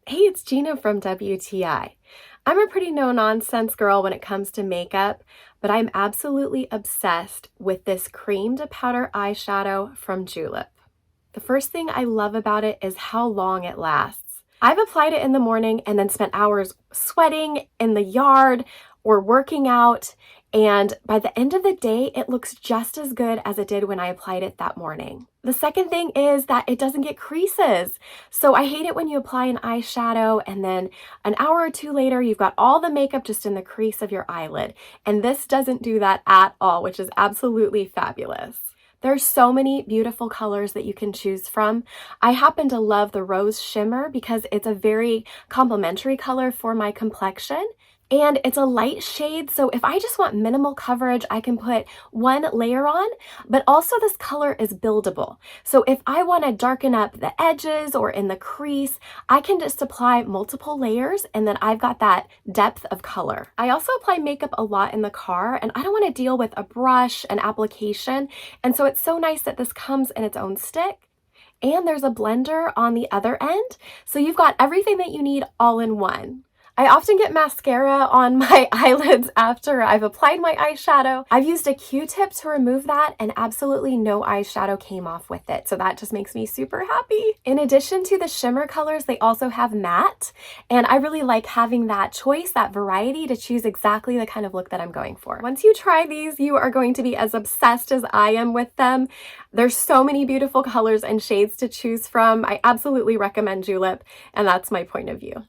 Hey, it's Gina from WTI. I'm a pretty no-nonsense girl when it comes to makeup, but I'm absolutely obsessed with this cream-to-powder eyeshadow from Julep. The first thing I love about it is how long it lasts. I've applied it in the morning and then spent hours sweating in the yard or working out, and by the end of the day, it looks just as good as it did when I applied it that morning. The second thing is that it doesn't get creases. So I hate it when you apply an eyeshadow and then an hour or two later, you've got all the makeup just in the crease of your eyelid. And this doesn't do that at all, which is absolutely fabulous. There's so many beautiful colors that you can choose from. I happen to love the Rose Shimmer because it's a very complementary color for my complexion. And it's a light shade, so if I just want minimal coverage, I can put one layer on, but also this color is buildable. So if I want to darken up the edges or in the crease, I can just apply multiple layers and then I've got that depth of color. I also apply makeup a lot in the car and I don't want to deal with a brush and application, and so it's so nice that this comes in its own stick. And there's a blender on the other end, so you've got everything that you need all in one. I often get mascara on my eyelids after I've applied my eyeshadow. I've used a Q-tip to remove that and absolutely no eyeshadow came off with it. So that just makes me super happy. In addition to the shimmer colors, they also have matte. And I really like having that choice, that variety to choose exactly the kind of look that I'm going for. Once you try these, you are going to be as obsessed as I am with them. There's so many beautiful colors and shades to choose from. I absolutely recommend Julep, and that's my point of view.